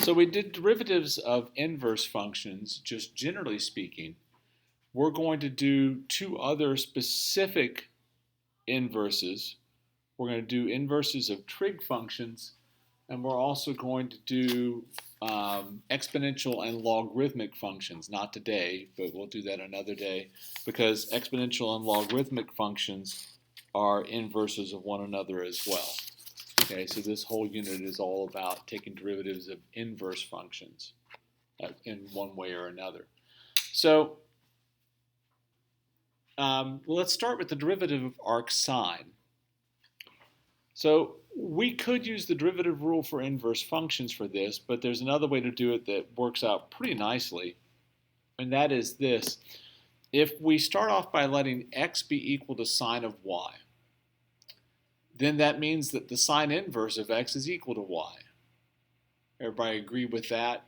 So we did derivatives of inverse functions, just generally speaking. We're going to do two other specific inverses. We're going to do inverses of trig functions, and we're also going to do exponential and logarithmic functions. Not today, but we'll do that another day, because exponential and logarithmic functions are inverses of one another as well. Okay, so this whole unit is all about taking derivatives of inverse functions in one way or another. So let's start with the derivative of arc sine. So we could use the derivative rule for inverse functions for this, but there's another way to do it that works out pretty nicely, and that is this. If we start off by letting x be equal to sine of y, then that means that the sine inverse of x is equal to y. Everybody agree with that?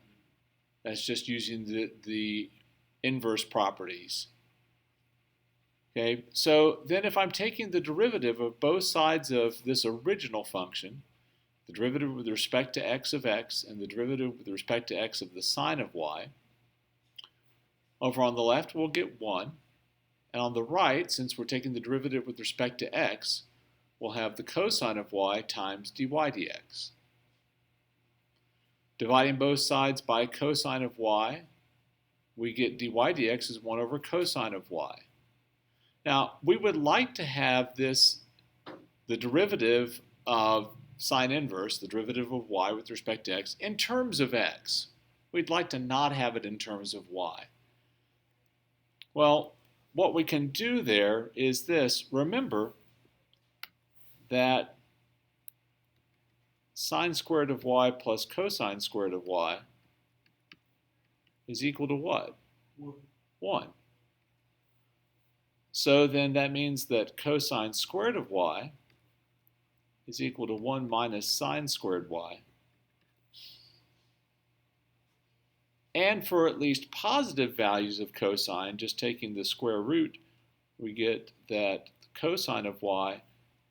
That's just using the inverse properties. Okay, so then if I'm taking the derivative of both sides of this original function, the derivative with respect to x of x and the derivative with respect to x of the sine of y, over on the left we'll get 1, and on the right, since we're taking the derivative with respect to x, we'll have the cosine of y times dy dx. Dividing both sides by cosine of y, we get dy dx is 1 over cosine of y. Now, we would like to have this, the derivative of sine inverse, the derivative of y with respect to x, in terms of x. We'd like to not have it in terms of y. Well, what we can do there is this. Remember that sine squared of y plus cosine squared of y is equal to what? 1. So then that means that cosine squared of y is equal to 1 minus sine squared y. And for at least positive values of cosine, just taking the square root, we get that cosine of y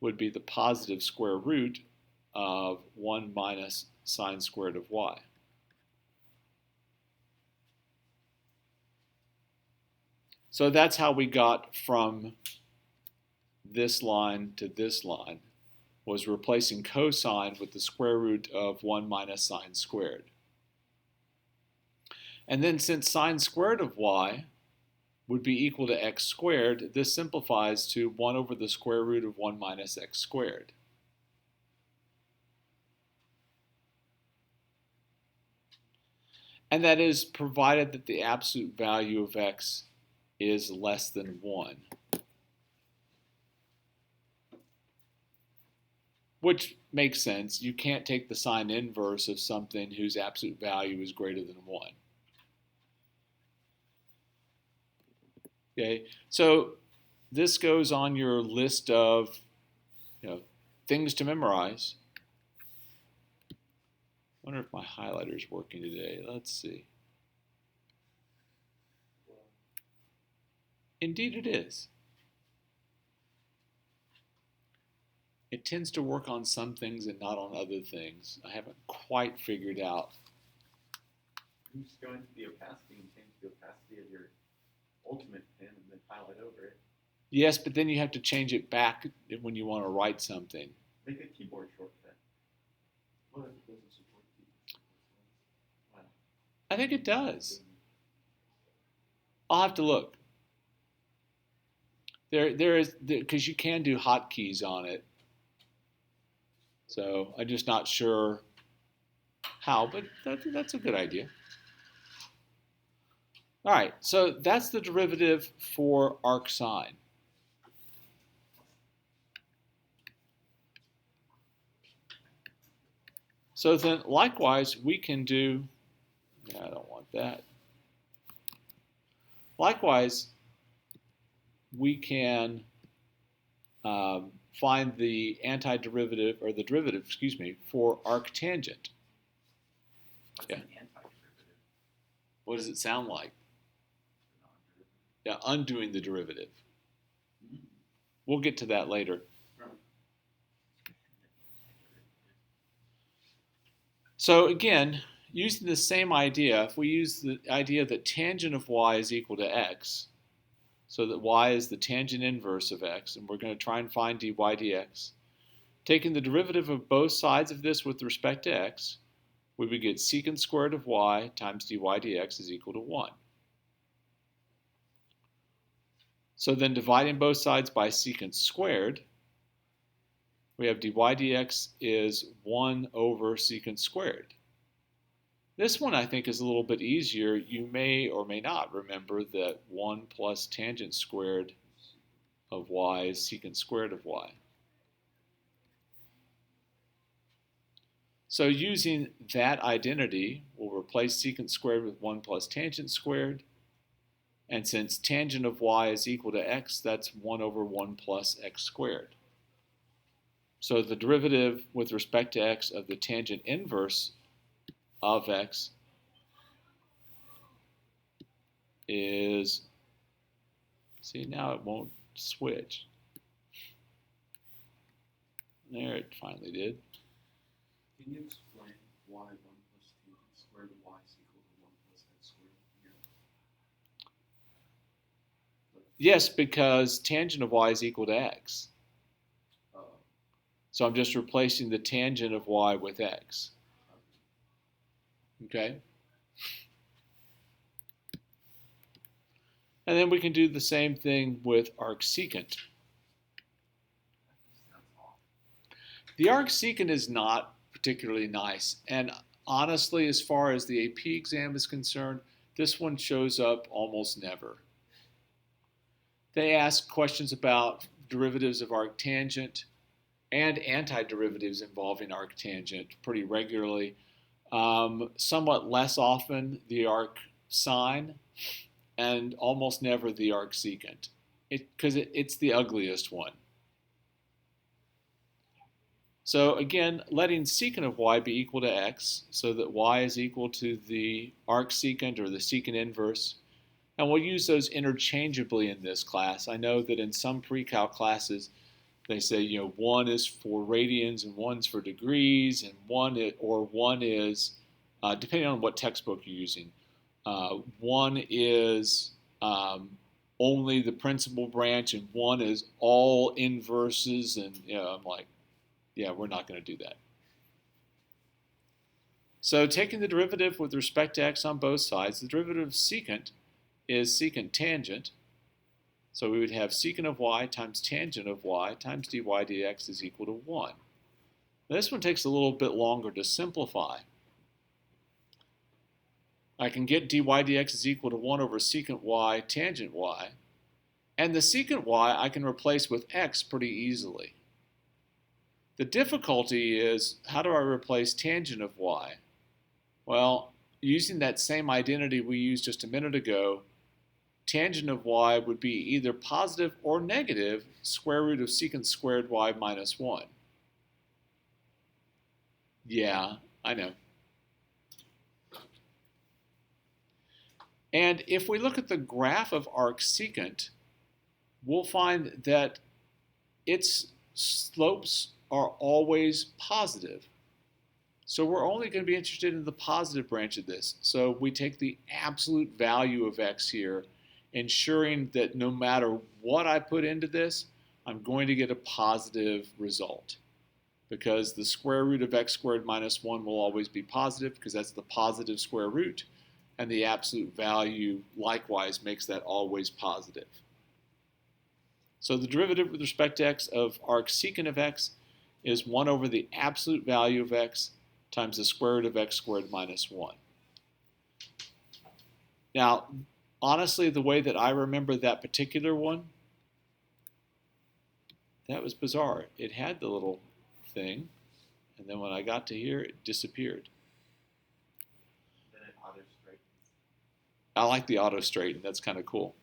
would be the positive square root of 1 minus sine squared of y. So that's how we got from this line to this line, was replacing cosine with the square root of 1 minus sine squared. And then since sine squared of y would be equal to x squared, this simplifies to 1 over the square root of 1 minus x squared. And that is provided that the absolute value of x is less than 1. Which makes sense. You can't take the sine inverse of something whose absolute value is greater than 1. Okay, so this goes on your list of things to memorize. I wonder if my highlighter is working today. Let's see. Indeed it is. It tends to work on some things and not on other things. I haven't quite figured out. You just go into the opacity and change the opacity of your ultimate pen and then highlight over it. Yes, but then you have to change it back when you want to write something. Make a keyboard shortcut. What if it doesn't support keyboard? Wow. I think it does. I'll have to look. There is, because you can do hotkeys on it. So I'm just not sure how, but that's a good idea. All right, so that's the derivative for arc sine. So then likewise, we can do, I don't want that. Likewise, we can find the antiderivative, or the derivative, excuse me, for arctangent. What's Yeah. an antiderivative? What does it sound like? Yeah, undoing the derivative. We'll get to that later. So again, using the same idea, if we use the idea that tangent of y is equal to x, so that y is the tangent inverse of x, and we're going to try and find dy dx, taking the derivative of both sides of this with respect to x, we would get secant squared of y times dy dx is equal to 1. So then dividing both sides by secant squared, we have dy dx is 1 over secant squared. This one I think is a little bit easier. You may or may not remember that 1 plus tangent squared of y is secant squared of y. So using that identity, we'll replace secant squared with 1 plus tangent squared. And since tangent of y is equal to x, that's 1 over 1 plus x squared. So the derivative with respect to x of the tangent inverse of x is, see, now it won't switch. There, it finally did. Can you explain why 1 plus tangent squared of y is equal to 1 plus x squared here? Yes, because tangent of y is equal to x. So I'm just replacing the tangent of y with x. Okay? And then we can do the same thing with arcsecant. The arcsecant is not particularly nice. And honestly, as far as the AP exam is concerned, this one shows up almost never. They ask questions about derivatives of arctangent and antiderivatives involving arctangent pretty regularly. Somewhat less often the arc sine, and almost never the arcsecant, because it's the ugliest one. So again, letting secant of y be equal to x, so that y is equal to the arcsecant or the secant inverse. And we'll use those interchangeably in this class. I know that in some pre-calc classes, they say, one is for radians and one's for degrees, and one is, depending on what textbook you're using, one is only the principal branch, and one is all inverses, and I'm like, yeah, we're not going to do that. So taking the derivative with respect to x on both sides, the derivative of secant is secant tangent. So we would have secant of y times tangent of y times dy dx is equal to 1. Now this one takes a little bit longer to simplify. I can get dy dx is equal to 1 over secant y tangent y. And the secant y I can replace with x pretty easily. The difficulty is, how do I replace tangent of y? Well, using that same identity we used just a minute ago, tangent of y would be either positive or negative square root of secant squared y minus 1. Yeah, I know. And if we look at the graph of arcsecant, we'll find that its slopes are always positive. So we're only going to be interested in the positive branch of this. So we take the absolute value of x here, ensuring that no matter what I put into this, I'm going to get a positive result. Because the square root of x squared minus 1 will always be positive, because that's the positive square root. And the absolute value likewise makes that always positive. So the derivative with respect to x of arcsecant of x is 1 over the absolute value of x times the square root of x squared minus 1. Now, honestly, the way that I remember that particular one, that was bizarre. It had the little thing, and then when I got to here, it disappeared. Then it auto straightens. I like the auto straighten. That's kind of cool.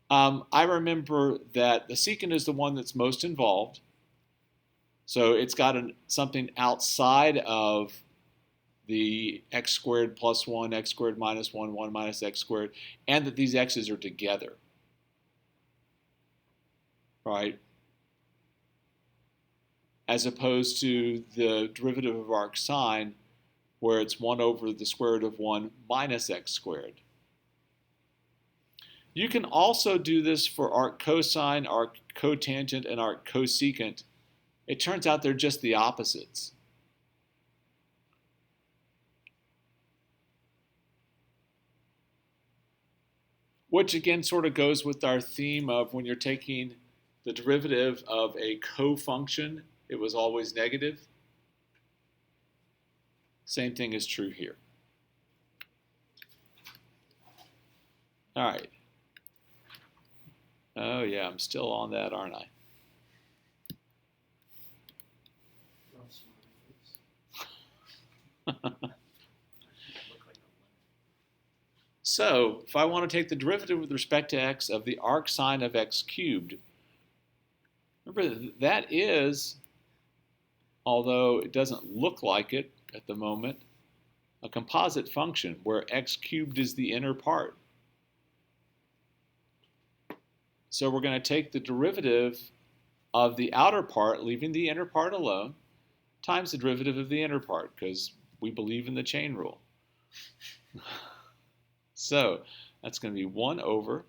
I remember that the secant is the one that's most involved. So it's got something outside of the x squared plus 1, x squared minus 1, 1 minus x squared, and that these x's are together. Right? As opposed to the derivative of arcsine, where it's 1 over the square root of 1 minus x squared. You can also do this for arc cosine, arc cotangent, and arc cosecant. It turns out they're just the opposites. Which again sort of goes with our theme of when you're taking the derivative of a co-function, it was always negative. Same thing is true here. All right. Oh yeah, I'm still on that, aren't I? So, if I want to take the derivative with respect to x of the arc sine of x cubed, remember that is, although it doesn't look like it at the moment, a composite function where x cubed is the inner part. So we're going to take the derivative of the outer part, leaving the inner part alone, times the derivative of the inner part, because we believe in the chain rule. So that's going to be 1 over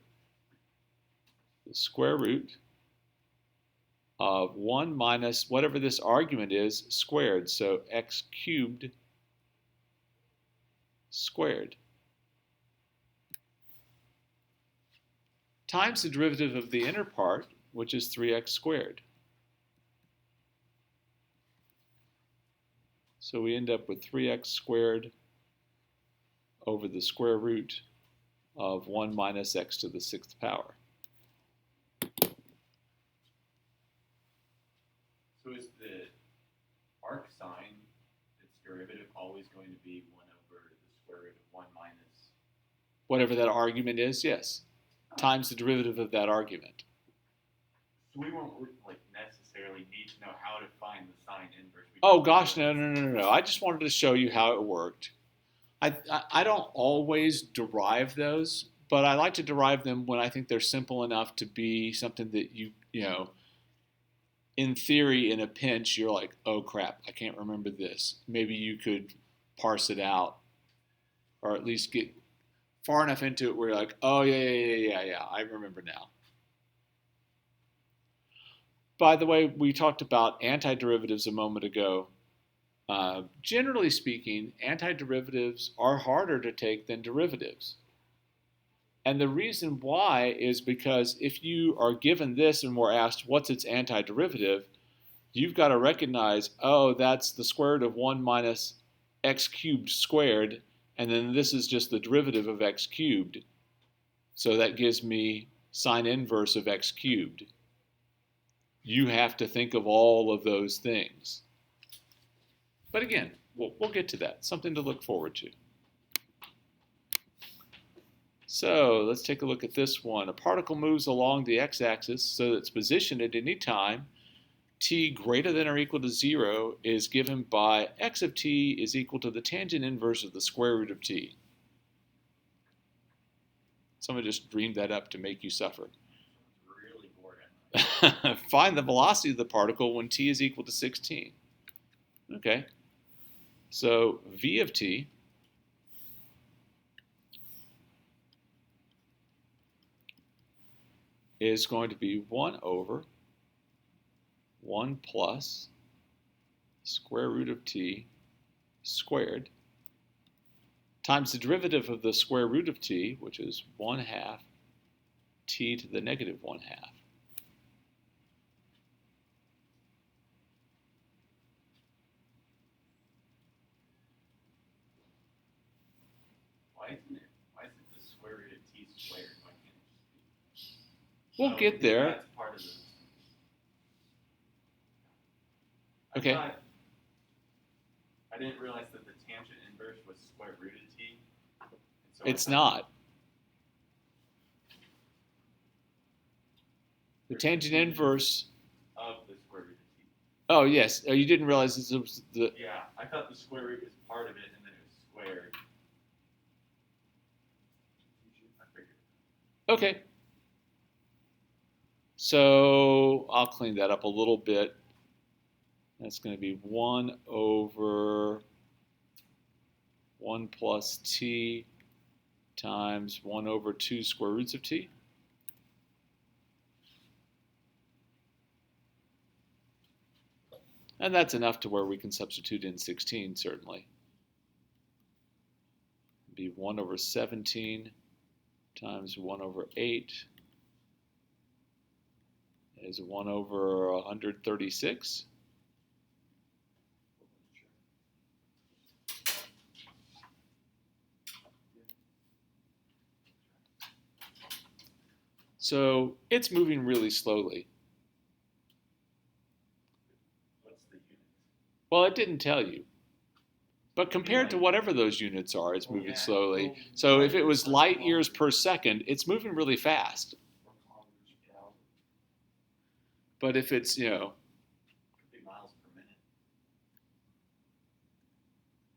the square root of 1 minus whatever this argument is squared. So x cubed squared times the derivative of the inner part, which is 3x squared. So we end up with 3x squared over the square root of 1 minus x to the 6th power. So is the arc sine, its derivative, always going to be 1 over the square root of 1 minus? Whatever that argument is, yes. Times the derivative of that argument. So we won't necessarily need to know how to find the sine inverse. Oh gosh, no. I just wanted to show you how it worked. I don't always derive those, but I like to derive them when I think they're simple enough to be something that you know, in theory, in a pinch, you're like, oh crap, I can't remember this. Maybe you could parse it out, or at least get far enough into it where you're like, oh yeah, I remember now. By the way, we talked about antiderivatives a moment ago. Generally speaking, antiderivatives are harder to take than derivatives. And the reason why is because if you are given this and we're asked what's its antiderivative, you've got to recognize, oh, that's the square root of 1 minus x cubed squared, and then this is just the derivative of x cubed. So that gives me sine inverse of x cubed. You have to think of all of those things. But again, we'll get to that. Something to look forward to. So let's take a look at this one. A particle moves along the x-axis so that its position at any time t greater than or equal to 0 is given by x of t is equal to the tangent inverse of the square root of t. Someone just dreamed that up to make you suffer. Really boring. Find the velocity of the particle when t is equal to 16. Okay. So v of t is going to be 1 over 1 plus square root of t squared times the derivative of the square root of t, which is 1/2 t to the negative 1/2. Why is it the square root of t squared? Why can't it just be? We'll get there. That's part of this. Okay. I didn't realize that the tangent inverse was square root of t. So It's not. The tangent inverse of the square root of t. Oh, yes. Oh, you didn't realize this was the... Yeah, I thought the square root was part of it and then it was squared. I figured. Okay. So I'll clean that up a little bit. That's going to be 1 over 1 plus t times 1 over 2 square roots of t. And that's enough to where we can substitute in 16, certainly. It'd be 1 over 17 times 1 over 8 is 1 over 136. So it's moving really slowly. What's the unit? Well, it didn't tell you. But compared to whatever those units are, it's moving slowly. So if it was light years per second, it's moving really fast. But if it's, Could be miles per minute.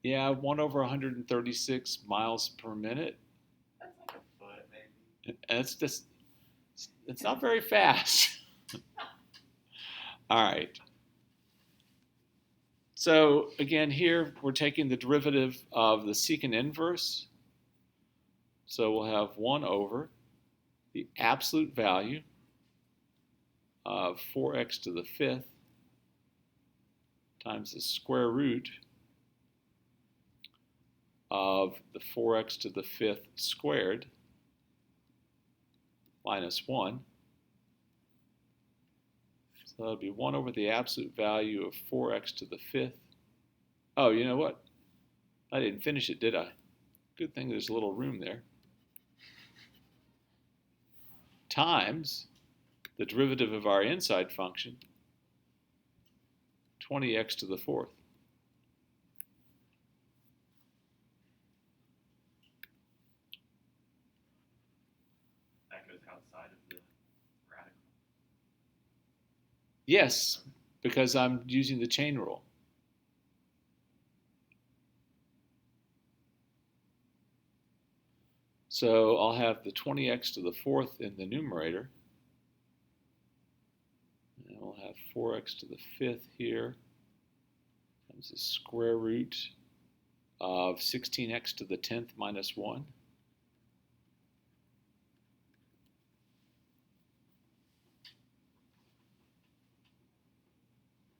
yeah, 1 over 136 miles per minute, That's like a foot, maybe. and it's not very fast. All right. So again, here we're taking the derivative of the secant inverse. So we'll have 1 over the absolute value of 4x to the 5th times the square root of the 4x to the 5th squared minus 1. So that'll be 1 over the absolute value of 4x to the 5th. Oh, you know what? I didn't finish it, did I? Good thing there's a little room there. Times the derivative of our inside function, 20x to the 4th. That goes outside of the radical. Yes, because I'm using the chain rule. So I'll have the 20x to the 4th in the numerator. And we'll have 4x to the 5th here times the square root of 16x to the 10th minus 1.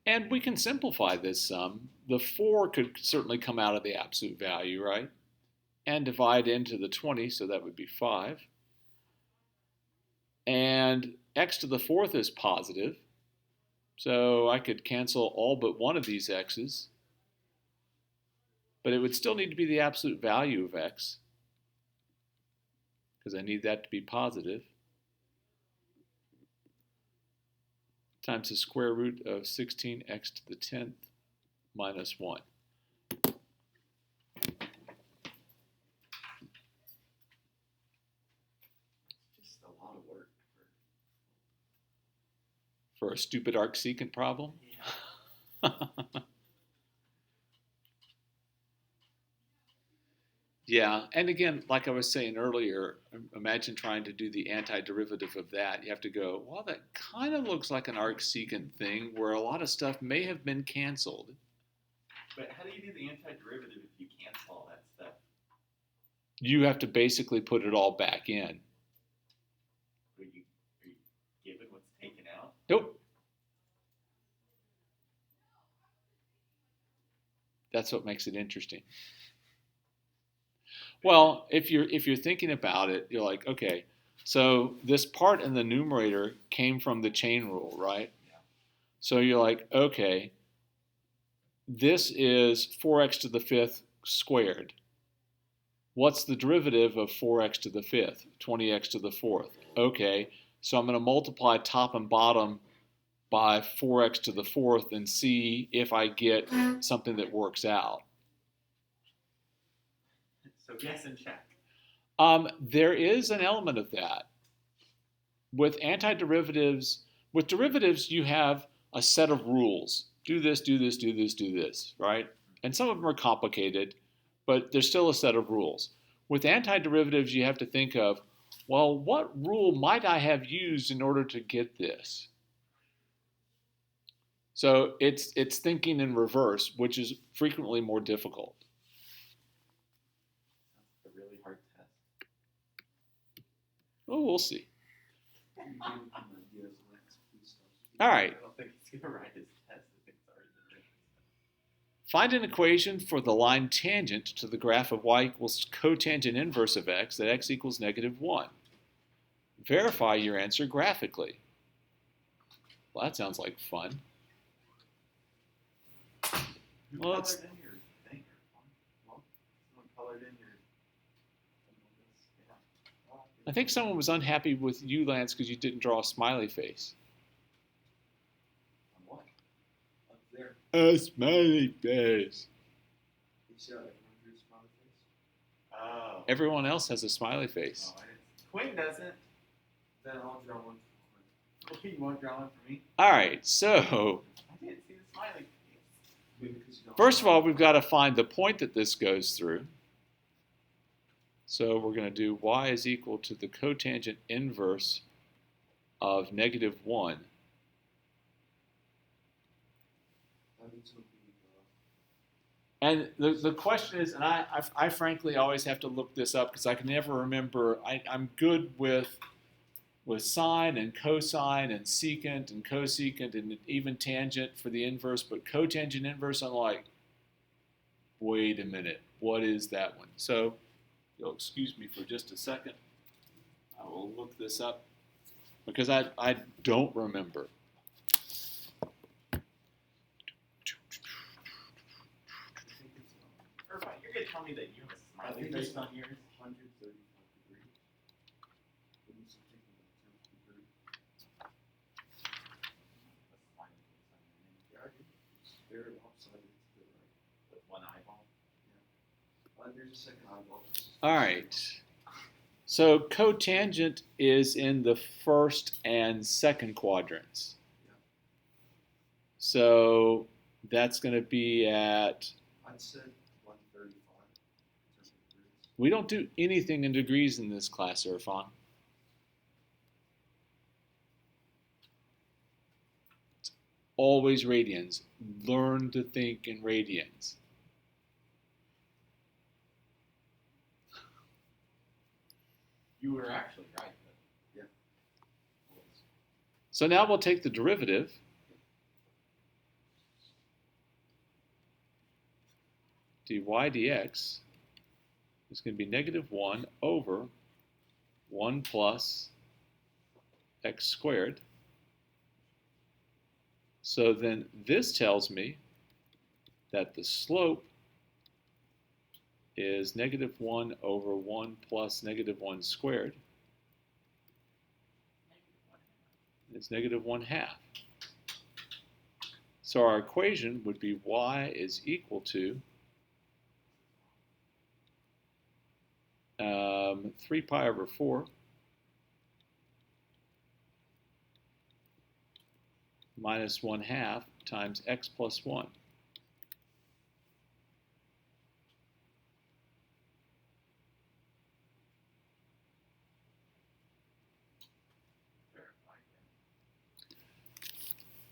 And we can simplify this sum. The 4 could certainly come out of the absolute value, right? And divide into the 20, so that would be 5. And x to the 4th is positive, so I could cancel all but one of these x's. But it would still need to be the absolute value of x, because I need that to be positive, times the square root of 16x to the 10th minus 1. Just a lot of work For a stupid arcsecant problem? Yeah. Yeah, and again, like I was saying earlier, imagine trying to do the antiderivative of that. You have to go, well, that kind of looks like an arcsecant thing where a lot of stuff may have been canceled. But how do you do the antiderivative if you cancel all that stuff? You have to basically put it all back in. Are you given what's taken out? Nope. That's what makes it interesting. Well, if you're thinking about it, you're like, okay, so this part in the numerator came from the chain rule, right? Yeah. So you're like, okay, this is 4x to the 5th squared. What's the derivative of 4x to the 5th? 20x to the 4th. Okay, so I'm going to multiply top and bottom by 4x to the 4th and see if I get something that works out. So guess and check. There is an element of that. With antiderivatives, with derivatives, you have a set of rules. Do this, do this, do this, do this, right? And some of them are complicated, but there's still a set of rules. With antiderivatives, you have to think of, well, what rule might I have used in order to get this? So it's thinking in reverse, which is frequently more difficult. Oh, we'll see. You gave him ideas, Lance, please stop. All right. I don't think he's going to write his test if it's already been written. Find an equation for the line tangent to the graph of y equals cotangent inverse of x that x equals -1. Verify your answer graphically. Well, that sounds like fun. Who Well, colored it's- in your thing? Well, someone colored in your. Yeah. I think someone was unhappy with you, Lance, because you didn't draw a smiley face. On what? Up there. A smiley face. You see how everyone drew a smiley face? Oh. Everyone else has a smiley face. Oh, I didn't. Quinn doesn't. Then I'll draw one for Okay, you want to draw one for me? All right, so I didn't see the smiley face. Maybe because you don't. first of all, we've got to find the point that this goes through. So we're going to do y is equal to the cotangent inverse of -1. That means it'll be, And the question is, and I frankly always have to look this up because I can never remember. I'm good with sine and cosine and secant and cosecant and even tangent for the inverse, but cotangent inverse, I'm like, wait a minute, what is that one? So you'll excuse me for just a second. I will look this up because I don't remember. I think it's Irvine, you're going to tell me that you have a I smiley think face it's on yours? 135 degrees. It means something in the 10th degree. A smiley face on your name. Yeah, I do. It's very lopsided to the right. With one eyeball? There's a second eyeball. All right. So cotangent is in the first and second quadrants. Yeah. So that's going to be at, I'd said 135 in terms of degrees. we don't do anything in degrees in this class, Irfan. It's always radians. Learn to think in radians. You were actually right. But So now we'll take the derivative. dy dx is going to be -1 over 1 plus x squared. So then this tells me that the slope is -1 over 1 plus -1 squared. It's -1/2. So our equation would be y is equal to 3 pi over 4 minus 1/2 times x plus 1.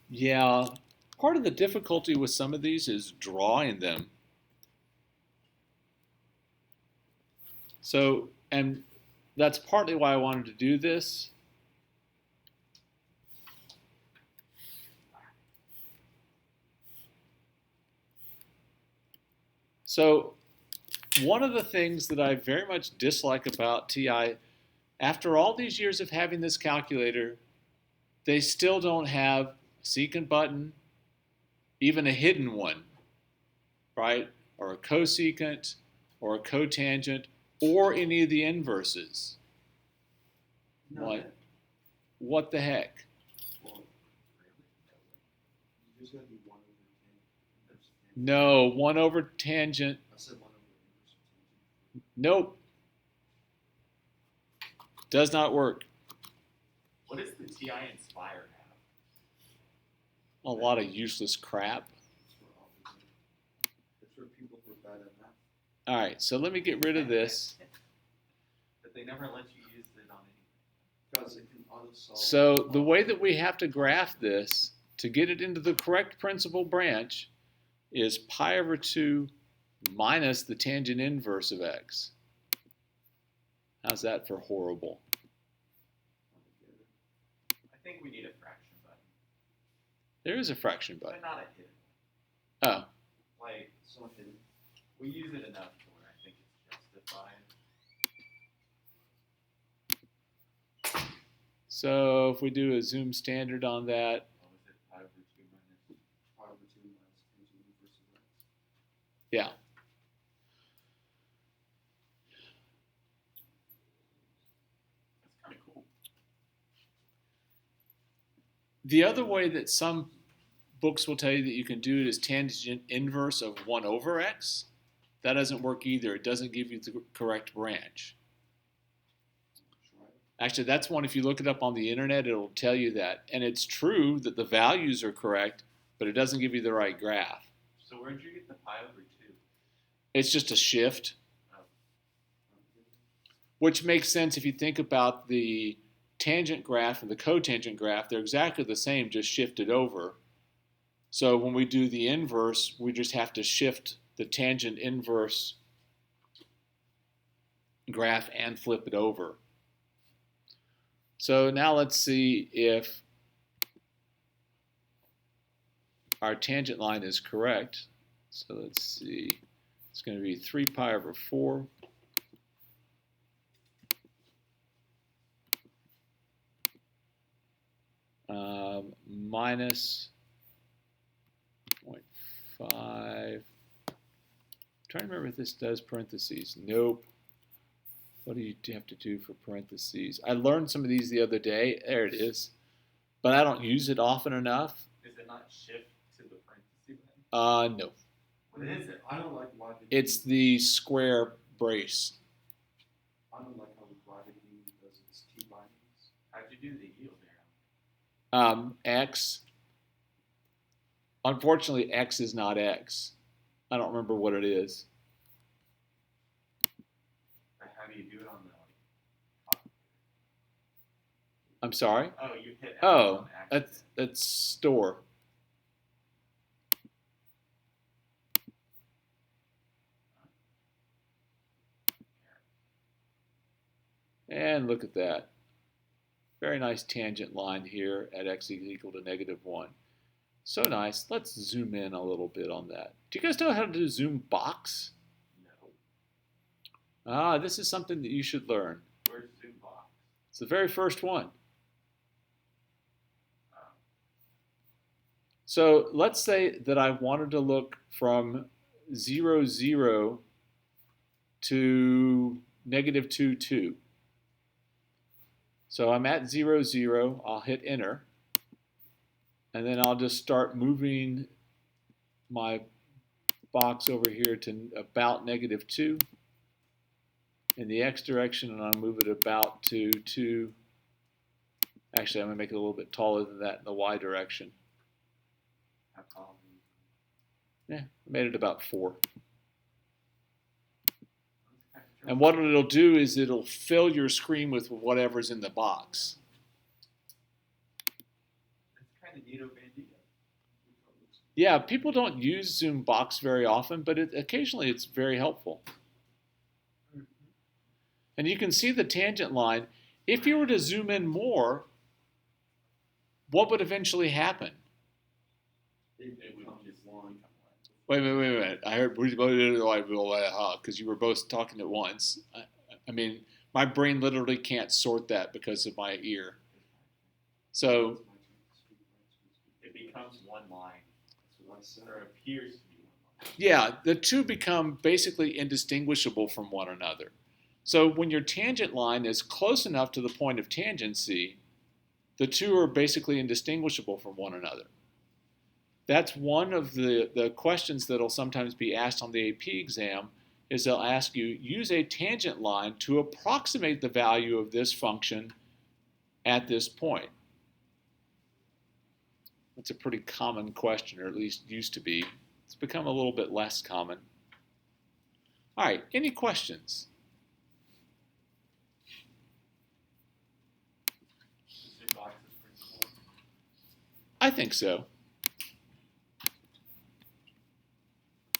Yeah, part of the difficulty with some of these is drawing them. So, and that's partly why I wanted to do this. So, one of the things that I very much dislike about TI, after all these years of having this calculator, they still don't have a secant button, even a hidden one, right? Or a cosecant, or a cotangent, or any of the inverses. No, What? What the heck? Well, you just gotta do 1 over 10. Inverse of 10. No, 1 over tangent. I said 1 over inverse of 10. Nope. Does not work. what does the TI Inspire have? A lot of useless crap. That's where opposite. That's where people who are bad at math. All right, so let me get rid of this. But they never let you use it on anything. Because it can auto solve. So the way that we have to graph this to get it into the correct principal branch is pi over 2 minus the tangent inverse of x. How's that for horrible? think we need a fraction button, There is a fraction but button. not a hidden Oh, one. Like, So hidden. we use it enough to where I think it's justified. so if we do a zoom standard on that, What was it? Pi over 2 minus. Pi over 2 minus tangent inverse of x. yeah. That's kind of cool. The other way that some books will tell you that you can do it is tangent inverse of 1 over x. That doesn't work either. It doesn't give you the correct branch. Try it. Actually, that's one, if you look it up on the internet, it'll tell you that. And it's true that the values are correct, but it doesn't give you the right graph. So where'd you get the pi over 2? It's just a shift, Oh, which makes sense if you think about the tangent graph and the cotangent graph. They're exactly the same, just shifted over. So when we do the inverse, we just have to shift the tangent inverse graph and flip it over. So now let's see if our tangent line is correct. So let's see, it's going to be 3 pi over 4 minus 0.5. Trying to remember if this does parentheses. Nope. What do you have to do for parentheses? I learned some of these the other day. There it is. But I don't use it often enough. is it not shift to the parentheses then? No. What is it? I don't like logic. It's the square brace. I don't like how logic does its T bindings. How'd you do the yield arrow? X. Unfortunately, X is not X. I don't remember what it is. Or how do you do it on the like? I'm sorry? Oh, you hit X Oh, on accident. that's store. And look at that. Very nice tangent line here at x is equal to -1. So nice. Let's zoom in a little bit on that. Do you guys know how to do zoom box? No. This is something that you should learn. Where's zoom box? It's the very first one. Oh. So let's say that I wanted to look from 0, 0 to -2, 2. So I'm at 0, 0. I'll hit enter. And then I'll just start moving my box over here to about -2 in the x direction, and I'll move it about to 2. Actually, I'm going to make it a little bit taller than that in the y direction. How tall? Yeah, I made it about 4. That's kind of And what it'll do is it'll fill your screen with whatever's in the box. It's kind of neato bandito. Yeah, people don't use Zoom Box very often, but occasionally it's very helpful. And you can see the tangent line. If you were to zoom in more, what would eventually happen? It It would becomes just one. become one. Wait a minute. I heard because you were both talking at once. I mean, my brain literally can't sort that because of my ear. So, It becomes one line. That's what I said. Or appears to be one line. yeah, the two become basically indistinguishable from one another. So when your tangent line is close enough to the point of tangency, the two are basically indistinguishable from one another. That's one of the questions that will sometimes be asked on the AP exam, is they'll ask you, use a tangent line to approximate the value of this function at this point. That's a pretty common question, or at least used to be. It's become a little bit less common. All right, any questions? The zoom box is pretty cool. I think so.